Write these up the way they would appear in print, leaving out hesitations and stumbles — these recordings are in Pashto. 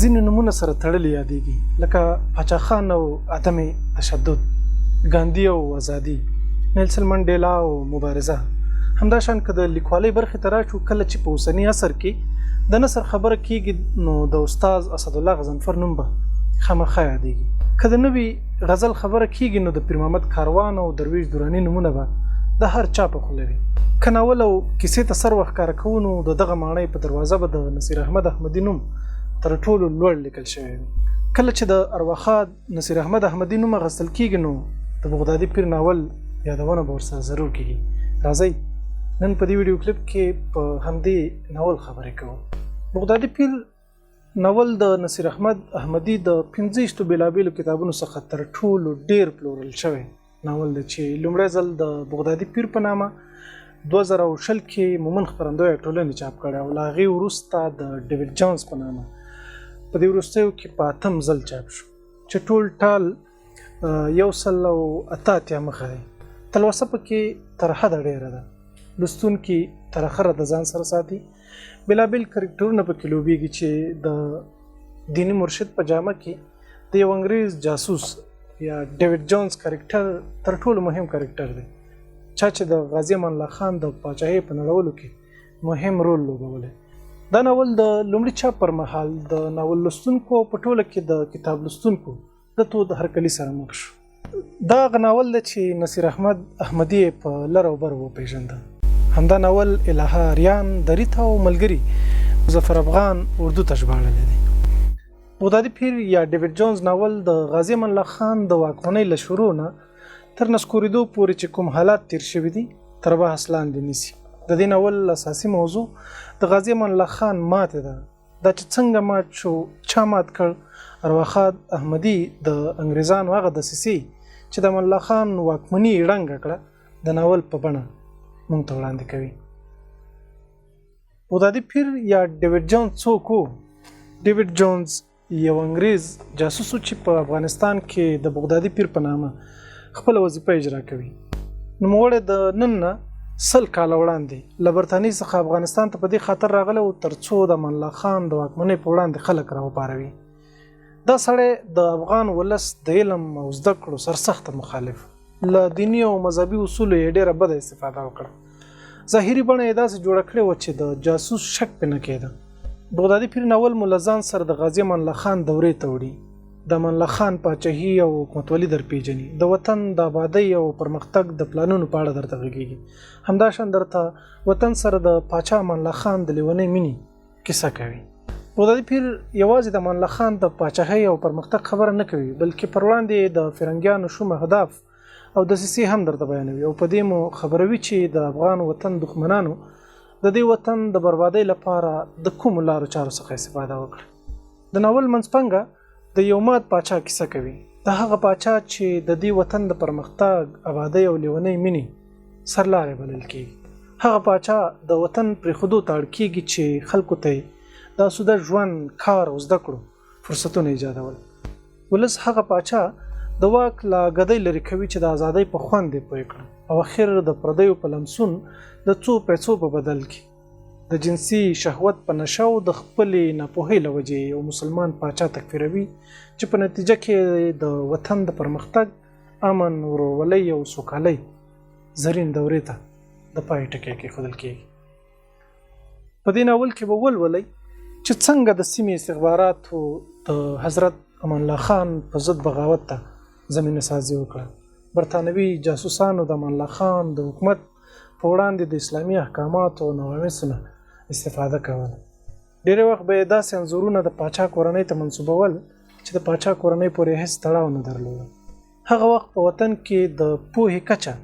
ځینې نومونه سره تړلي یادېږي لکه پاچا خان او عدم تشدد، ګاندي او ازادي، نیلسن منډیلا او مبارزه. همداشان که د لیکوالۍ برخې ته راشو، کله چې په اوسني عصر کې د نثر خبره کېږي نو د استاد اسدالله غضنفر نوم به خامخا یادېږي. که د نوي غزل خبره کېږي نو د پیر محمد کاروان او درویش دراني نومونه به د هر چا په خوله وي. که ناول او کیسې ته سر ورښکاره کوو نو د دغه ماڼۍ په دروازه به د نصیر احمد احمدي نوم تر ټولو لوړ لیکل شوی وي. کله چې د ارواښاد نصیر احمد احمدي نوم اخیستل کېږي نو د بغدادي پیر ناول یادونه به ورسره ضرور کېږي. راځئ نن په دې ویډیو کلیپ کې په همدې ناول خبرې کوو. بغدادي پیر ناول د نصیر احمد احمدي د 15 بېلابېلو کتابونو څخه تر ټولو ډېر پلورل شوی ناول دی چې لومړی ځل د بغدادي پیر په نامه 2020 کې مومن خپرندویه ټولنې چاپ کړی او له هغې وروسته د ډیوډ جونز په نامه په دې وروستیو کې په 8م ځل چاپ شو چې ټول ټال 188 مخه دی. تلوسه پکې تر حده ډېره ده. لوستونکي تر اخره د ځان سره ساتي. بېلابېل کرکټرونه پکې لوبېږي چې د دیني مرشد په جامه کې د یو انګریز جاسوس یا ډیوډ جونز کرکټر تر ټولو مهم کرکټر دی، چا چې د غازي امان الله خان د پاچاهۍ په نړولو کې مهم رول لوبولی. دا ناول د لومړي چاپ پر مهال د ناول لوستونکو په ټوله کې د کتاب لوستونکو د تود هرکلي سره مخ شو. دا هغه ناول دی چې نصیر احمد احمدي په لر او بر وپېژنده. همدا ناول الهه اریان دریته او ملګري مظفر افغان اردو ته ژباړلی دی. بغدادي پیر یا ډیوډ جونز ناول د غازي امان الله خان د واکمنۍ له شروع نه تر نسکورېدو پورې چې کوم حالات تیر شوي دي تر بحث لاندې نیسي. د دې ناول اساسي موضوع د غازي امان الله خان ماتې ده. دا چې څنګه مات شو، چا مات کړ، ارواښاد احمدي د انګریزانو هغه دسیسې چې د امان الله خان واکمني ړنګه کړه د ناول په بڼه موږ ته وړاندې کوي. بغدادي پیر یا ډیوډ جونز څوک و؟ ډیوډ جونز یو انګریز جاسوس چې په افغانستان کې د بغدادي پیر په نامه خپله وظیفه اجرا کوي. نوموړی د نن نه 100 کاله وړاندې له برطانیې څخه افغانستان ته په دې خاطر راغلی و تر څو د امان الله خان د واکمنۍ په وړاندې خلک راوپاروي. دا سړی د افغان ولس د علم او زده کړو سرسخته مخالف، له دیني او مذهبي اصولو یې ډېره بده استفاده وکړه. ظاهري بڼه یې داسې جوړه کړې وه چې د جاسوس شک پرې نه کېده. بغدادي پیر ناول مو له ځان سره د غازي امان الله خان دورې ته وړي، د امان الله خان پاچاهي او حکومتولي درپېژني، د وطن د آبادۍ او پرمختګ د پلانونو په اړه درته غږېږي. همداشان درته وطن سره د پاچا امان الله خان د لیونۍ مینې کیسه کوي. بغدادي پیر یوازې د امان الله خان د پاچاهۍ او پرمختګ خبره نه کوي، بلکې پر وړاندې د فرنګیانو شوم اهداف او دسیسې هم درته بیانوي او په دې مو خبروي چې د افغان وطن دښمنانو د دې وطن د بربادۍ لپاره د کومو لارو چارو څخه استفاده وکړي. د ناول منځپانګه د یو مات پاچا کیسه کوي، د هغه پاچا چې د دې وطن د پرمختګ، آبادۍ او لیونۍ مینې سرلاری بلل کېږي. هغه پاچا د وطن پرېښودو ته اړ کېږي چې خلکو ته د اسوده ژوند، کار او زده کړو فرصتونه ایجادول. ولس هغه پاچا د واک له ګدۍ لرې کوي چې د ازادۍ په خوند یې پوه کړي او اخر د پردیو په لمسون د څو پیسو په بدل کې د جنسي شهوت په نشه او د خپلې ناپوهۍ له وجې یو مسلمان پاچا تکفیروي چې په نتیجه کې د وطن د پرمختګ، امن، ورورولۍ او سوکالۍ زرین دورې ته د پای ټکی کېښودل کېږي. په دې ناول کې به ولولئ چې څنګه د سیمې استخباراتو د حضرت امان الله خان په ضد بغاوت ته زمینه سازي وکړه. برطانوي جاسوسانو د امان الله خان د حکومت په وړاندې د اسلامي احکاماتو او نواميسو نه استفاده کوله. ډېری وخت به یې داسې انځورونه د پاچا کورنۍ ته منسوبول چې د پاچا کورنۍ پورې هېڅ تړاو نه درلوده. هغه وخت په وطن کې د پوهې کچه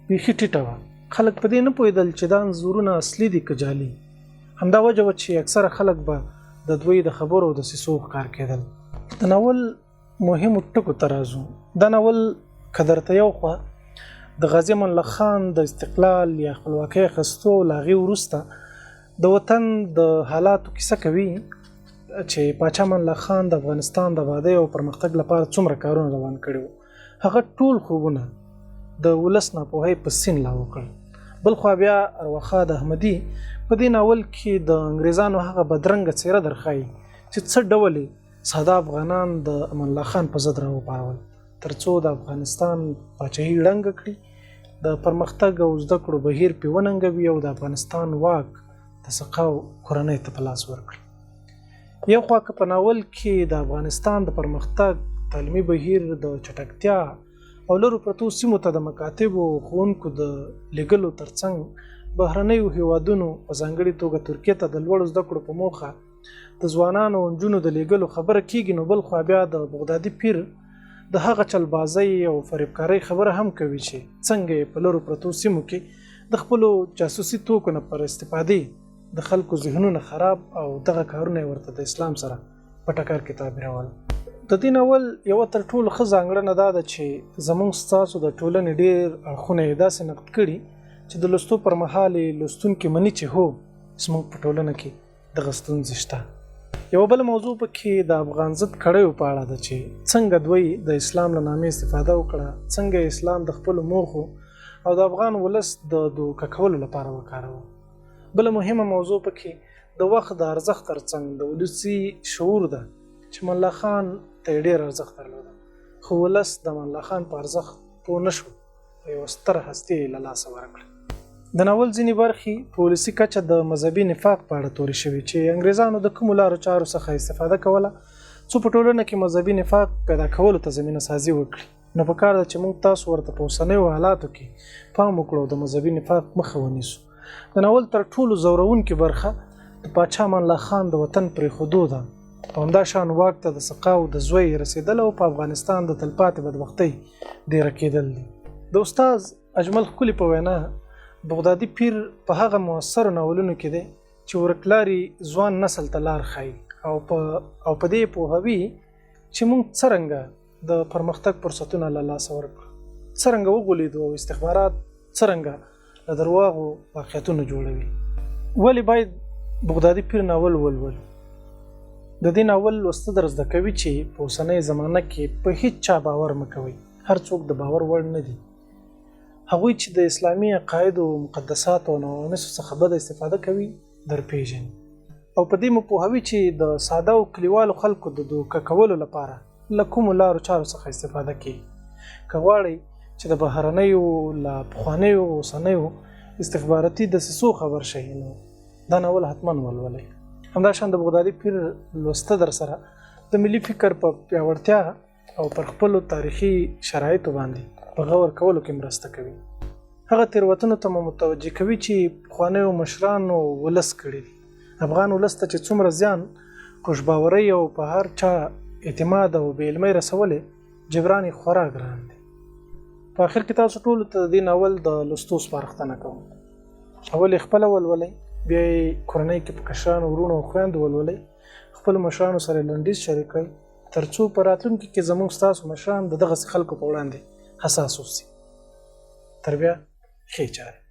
بیخي ټیټه وه. خلک په دې نه پوهېدل چې دا انځورونه اصلي دي که جعلي. همدا وجه وه چې اکثره خلک به د دوی د خبرو او دسیسو ښکار کېدل. د ناول مهمو ټکو ته راځو. دا ناول که درته یو خوا د غازي امان الله خان د استقلال یا خپلواکۍ اخیستو له هغې وروسته د وطن د حالاتو کیسه کوي چې پاچا امان الله خان د افغانستان د آبادۍ او پرمختګ لپاره څومره کارونه روان کړي وو. هغه ټول خوبونه د ولس ناپوهۍ په سین لاهو کړل. بل خوا بیا ارواښاد احمدي په دې ناول کې د انګریزانو هغه بدرنګه څېره درښایي چې څه ډول ساده افغانان د امان الله خان په ضد راوپارول ترڅو د افغانستان پاچاهي ړنګه کړي، د پرمختګ او زده کړو بهیر پې وننګوي او د افغانستان واک د سقاو کورنۍ ته په لاس ورکړي. یو خوا که په ناول کې د افغانستان د پرمختګ تعلیمي بهیر د چټکتیا او لرو پرتو سیمو ته د مکاتبو او ښوونکو د لیږلو ترڅنګ بهرنیو هیوادونو په ځانګړې توګه ترکیې ته د لوړو زده کړو په موخه د ځوانانو او نجونو د لیږلو خبره کیږي، نو بل خوا بیا د بغدادي پیر د هغه چلبازۍ او فریبکارۍ خبره هم کوي چې څنګه یې په لرو پرتو سیمو کې د خپلو جاسوسي توکو نه پر استفادې د خلکو ذهنونه خراب او دغه کارونه ورته د اسلام سره په ټکر کې تعبیرول. د دې ناول یوه تر ټولو ښه ځانګړنه دا ده چې زموږ ستاسو د ټولنې ډېر اړخونه یې داسې نقد کړي چې د لوستو پر مهال یې لوستونکي مني چې هو زموږ په ټولنه کې دغه ستونزې شته. یوه بله موضوع پکې د افغان ضد کړیو په اړه ده چې څنګه دوی د اسلام له نامې استفاده وکړه، څنګه اسلام د خپلو موخو او د افغان ولس د دوکه کولو لپاره وکاروه. بله مهمه موضوع پکې د وخت د ارزښت ترڅنګ د ولسي شعور ده چې امان الله خان ته یې ډېر ارزښت درلوده، خو ولس د امان الله خان په ارزښت پوه نه شو او یوه ستره هستي یې له لاسه ورکړه. د ناول ځینې برخې په ولسي کچه د مذهبي نفاق په اړه تورې شوي چې انګریزانو د کومو لارو چارو څخه استفاده کوله څو په ټولنه کې مذهبي نفاق پیدا کولو ته زمینه سازي وکړي. نو پکار ده چې موږ تاسو ورته په اوسنیو حالاتو کې پام وکړو او د مذهبي نفاق مخه ونیسو. د ناول تر ټولو ځورونکې برخه د پاچا امان الله خان د وطن پرېښودو ده او همدا شان واک ته د سقاو د زوی رسېدل او په افغانستان د تلپاتې بدبختۍ ډېره کېدل دي. د استاد اجمل ښکلي په وینا بغدادي پیر په هغه مؤثرو ناولونو کې دی چې ورکلاري ځوان نسل ته لار ښایي او په دې پوهوي چې موږ څرنګه د پرمختګ فرصتونه له لاسه ورکړو، څرنګه وغولېدو او استخبارات څرنګه له درواغو واقعیتونه جوړوي. ولې باید بغدادي پیر ناول ولولو؟ د دې ناول لوسته در زده کوي چې په اوسنۍ زمانه کې په هیڅ چا باور مه کوئ، هر څوک د باور وړ نه دي. هغوی چې د اسلامي عقایدو او مقدساتو او نوامسو څخه بده استفاده کوي درپېژني او په دې مو پوهوي چې د ساده او کلیوالو خلکو د دوکه کولو لپاره له کومو لارو چارو څخه استفاده کوي. که غواړئ چې د بهرنیو له پخوانیو اوسنیو استخباراتي دسیسو خبر شئ نو دا ناول حتما ولولئ. همدا شان د بغدادي پیر لوسته در سره د ملي فکر په پیاوړتیا او پر خپلو تاریخي شرایطو باندې په غور کولو کې مرسته کوي. هغه تېروتنو ته مو متوجه کوي چې پخوانیو مشرانو ولس کړي دي. افغان ولس ته چې څومره زیان خوشباورۍ او په هر چا اعتماد او بې علمۍ رسولې جبران یې خورا ګران دی. په آخر کې تاسو ټولو ته د دې ناول د لوستو سپارښتنه کوم. اول یې خپله ولولئ، بیا یې کورنۍ کې په کشرانو ورونو او خویندو ولولئ، خپلو مشرانو سره یې لنډیز شریک کړئ ترڅو په راتلونکي کې زموږ ستاسو مشران د دغسې خلکو په وړاندې حساس اوسي. تر بیا ښې چارې.